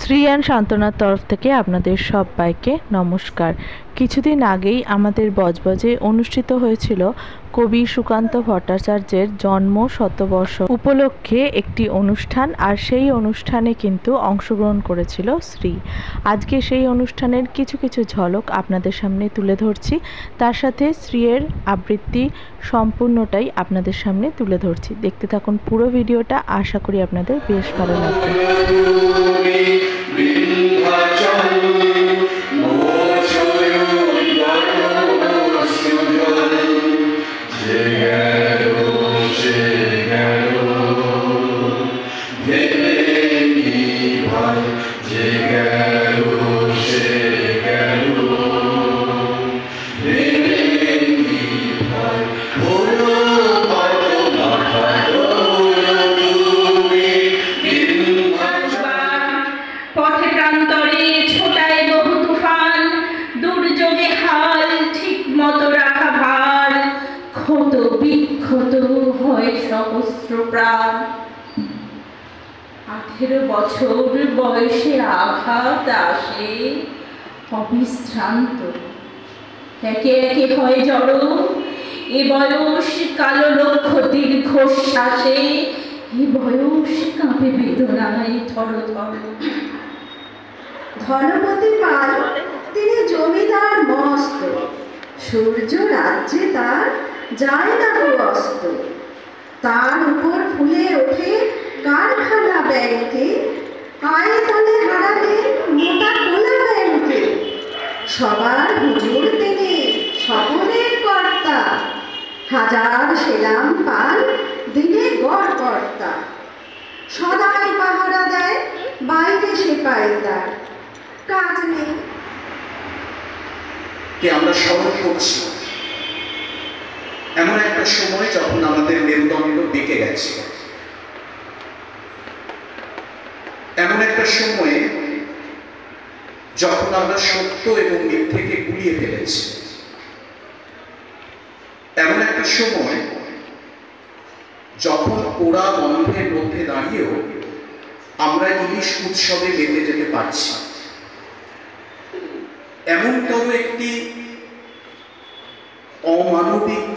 Shri and সান্ত্বনার তরফ থেকে আপনাদের সবাইকে নমস্কার। কিছুদিন আগেই আমাদের বজবজে অনুষ্ঠিত হয়েছিল কবি সুকান্ত ভট্টাচার্যের জন্ম শতবর্ষ উপলক্ষে একটি অনুষ্ঠান, আর সেই অনুষ্ঠানে কিন্তু অংশগ্রহণ করেছিল শ্রী। আজকে সেই অনুষ্ঠানের কিছু কিছু ঝলক আপনাদের সামনে তুলে ধরছি, তার সাথে শ্রীয়ের আবৃত্তি সম্পূর্ণটাই আপনাদের সামনে তুলে ধরছি। দেখতে থাকুন পুরো ভিডিওটা, আশা করি আপনাদের বেশ ভালো লাগবে। প্রাণ 18 বছর বয়সে আঘাত আসে অবিশ্রান্ত, একে একে হয় জড় এ বয়স কালো লক্ষ্য দীর্ঘশ্বাসে, এ বয়স কাঁপে বেদনায় থর থর। ধনপতি পাল তিনি জমিদার মস্ত, সূর্য রাজ্যে তার যায় না অস্ত। তার উপর ফুলে ওঠে কারখানা ব্যাংকে, আয় তলে হারালে মোটা খোলা ব্যাংকে। সবার হুজুর তিনি সকলের কর্তা, হাজার সেলাম পাল দিনে গড় কর্তা। সদাই পাহারা দেয় বাইরে সেপাই তার, কাজ নেই। আমরা স্মরণ করছি এমন একটা সময় যখন আমাদের মেরুদণ্ড বেঁকে গেছে, এমন একটা সময়ে যখন আমরা সত্য এবং মিথ্যেকে গুলিয়ে ফেলেছি, এমন একটা সময় যখন ওরা বন্ধের মধ্যে দাঁড়িয়েও আমরা ইলিশ উৎসবে মেতে যেতে পারছি। এমনতর একটি অমানবিক,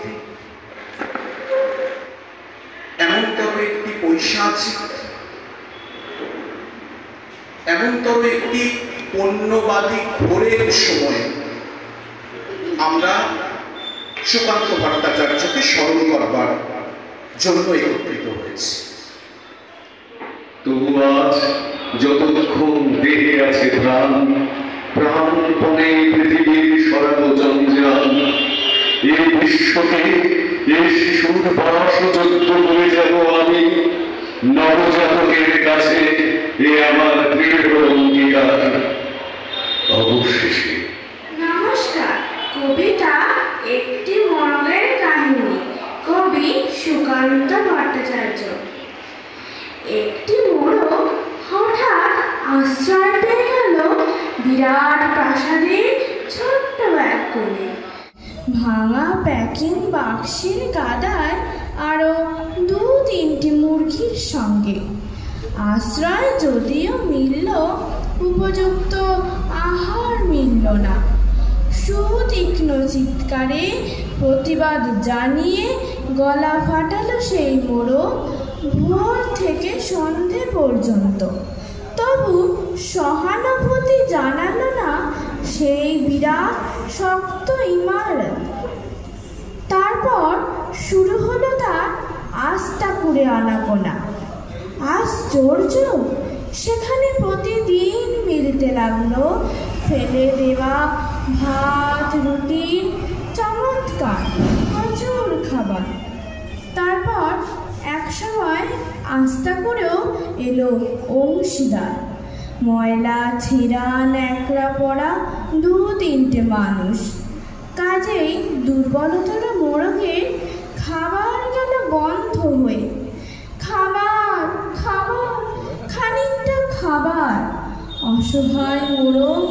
এমনতর একটি পৈশাচিক, এমনতর একটি পণ্যবাদী ঘোরের সময়ে আমরা সুকান্ত ভট্টাচার্যকে স্মরণ করবার জন্য একত্রিত হয়েছি। তবু আজ যতক্ষণ দেহে আছে প্রাণ, প্রাণপণে পৃথিবীর সরাবো জঞ্জাল। এই বিশ্বকে এই শিশুর বাসযোগ্য করে যাব আমি, নবজাতকের কাছে এ আমার দৃঢ় অঙ্গীকার। অবশেষে নমস্কার। কবিতা একটি মোরগের কাহিনী, কবি সুকান্ত ভট্টাচার্য। একটি মোরগ হঠাৎ আশ্রয় পেয়ে গেল বিরাট প্রাসাদের ছোট্ট এক কোণে। ভাঙা প্যাকিং বাক্সের গাদায় আরো 2-3টি মুরগির সঙ্গে। আশ্রয় যদিও মিলল, উপযুক্ত আহার মিলল না। সুতীক্ষ্ণ চিৎকারে প্রতিবাদ জানিয়ে গলা ফাটালো সেই মোরগ ভোর থেকে সন্ধে পর্যন্ত। তবু সহানুভূতি জানালো না সেই বিরাট শক্ত ইমারত। তারপর শুরু হলো তার আস্থা করে আনাগোনা। আশ্চর্য, সেখানে প্রতিদিন মিলতে লাগলো ফেলে দেওয়া ভাত, রুটি, চমৎকার প্রচুর খাবার। তারপর একসময় আস্থা করেও এলো অংশীদার, ময়লা ছেঁড়া ন্যাকড়া পড়া 2-3টে মানুষ। কাজেই দুর্বলতর মোরগের খাবার গেল বন্ধ হয়ে। খাবার খাবার, খানিকটা খাবার। অসহায় মোরগ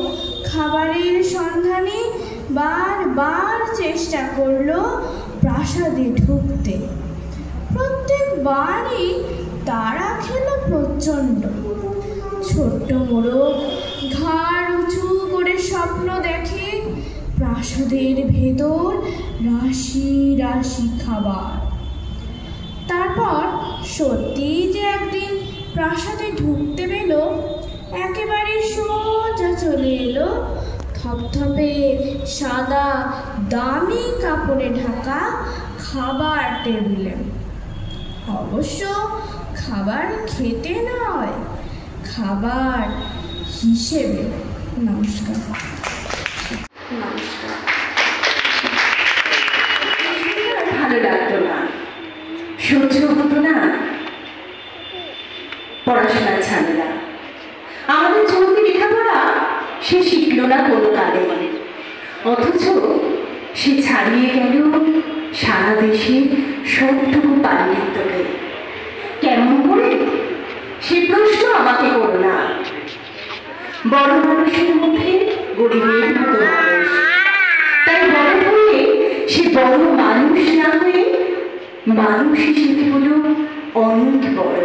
খাবারের সন্ধানে বারবার চেষ্টা করলো প্রাসাদে ঢুকতে। প্রত্যেকবারই তারা খেল প্রচণ্ড। ছোট্ট মোড়ক ঘাড় উঁচু করে স্বপ্ন দেখে প্রাসাদের ভেতর রাশি রাশি খাবার। তারপর সত্যি যে একদিন প্রাসাদে ঢুকতে পেল, একেবারে সোজা চলে এলো থপথপে সাদা দামি কাপড়ে ঢাকা খাবার টেবিলে। অবশ্য খাবার খেতে নয়, খাবার হিসেবে। নমস্কার। নমস্কার। ভালো লাগতো না, সহ্য হতো না পড়াশোনার ঝামেলা। আমাদের চলতি লেখাপড়া সে শিখল না কোনো কালে, অথচ সে ছাড়িয়ে গেল সারা দেশের সবটুকু পাণ্ডিত্যকে। কেমন করে সে প্রশ্ন আমাকে করো না। বড় মানুষের মধ্যে গরিবের মতো মানুষ, তাই বড় হয়ে সে বড় মানুষ না হয়ে মানুষ হিসেবে হলো অনেক বড়।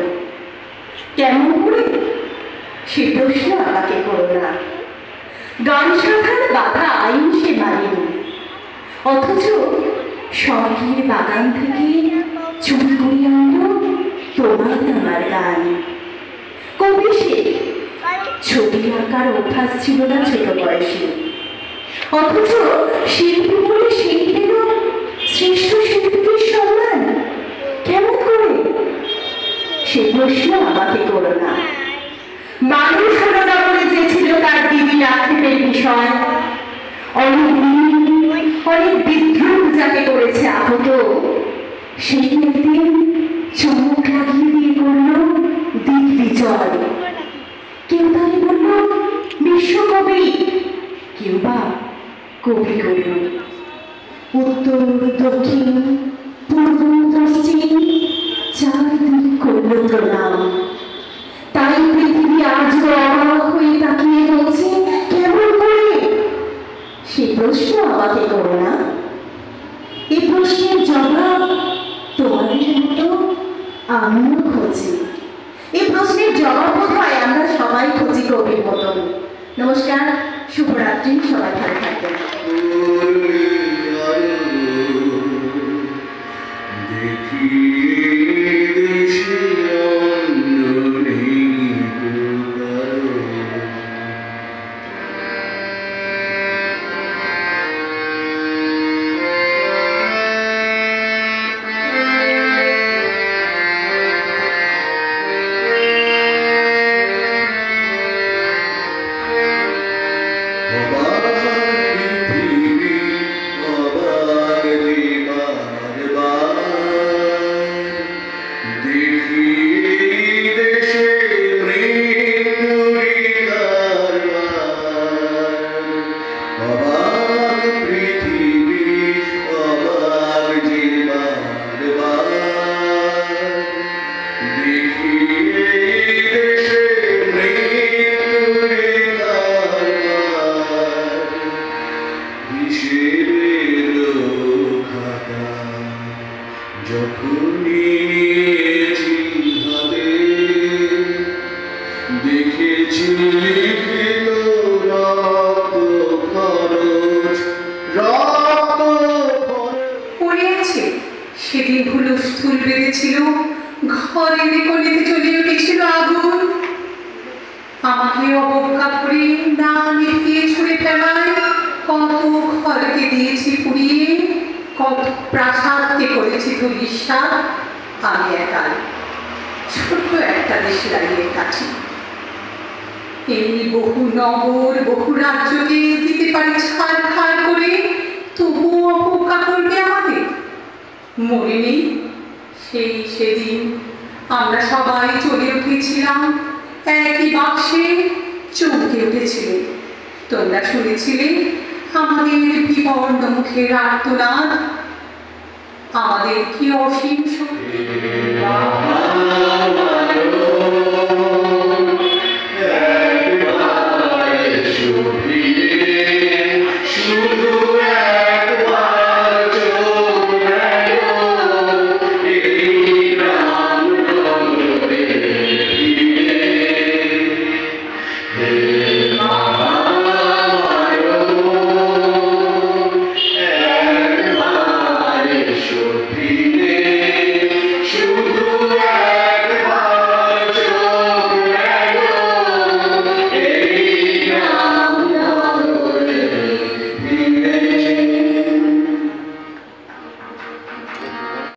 কেমন করে সে প্রশ্ন আমাকে করো না। গান শাখার বাধা আইন সে মানেনি, অথচ স্বর্গের বাগান থেকে চুরি করে আনলো তোমার আমার গান। কবি সে, ছবি আঁকার অভ্যাস ছিল না ছোট বয়সে, অথচ শিল্পী বলে সেই পেল শ্রেষ্ঠ শিল্পীর সম্মান। কেমন করে সে প্রশ্ন আমাকে করো না। মানুষ হলো না বলে যে ছিল তার দিদি আক্ষেপের বিষয়। অনেক বিদ্রোহ যাকে করেছে আহত, সেই একদিন চমক লাগিয়ে দিয়ে করল দিগ্বিজয়। কেউ তাকে বলল বিশ্বকবি, কেউ বা কবি করল। উত্তর দক্ষিণ পূর্ব পশ্চিম চারদিক করল প্রণাম। তাই পৃথিবী আজও অবাক হয়ে তাকিয়ে বলছে কেমন করে। সে প্রশ্ন আমাকে করো না। এই প্রশ্নের জবাব তোমাদের মতো আমিও খুঁজি। এই প্রশ্নের জবাব বোধ হয় আমরা সবাই খুঁজি কবির মতন। নমস্কার, শুভরাত্রি, সবাই ভালো থাকবেন। সেদিন হুলস্থুল বেঁধেছিল, ঘরের কোণেতে চলে উঠেছিল আগুন। আমাকে অবজ্ঞা করে না নিভিয়ে ছুঁড়ে ফেলায় কত ঘরকে দিয়েছি পুড়িয়ে, কত প্রাসাদকে করেছি ধূলিসাৎ। আমি একাই ছোট্ট একটা দেশে দাঁড়িয়ে কাছি। এমনি বহু নগর বহু রাজ্যকে দিতে পারি ছাড় খাড় করে, তবুও অবজ্ঞা করবে আমাদের। মনে নেই সেদিন আমরা সবাই চলে উঠেছিলাম একই বাক্সে, চমকে উঠেছিল। তোমরা শুনেছিলে আমাদের বিবর্ণ মুখের আর্তনাদ, আমাদের কি অসীম শক্তি। রে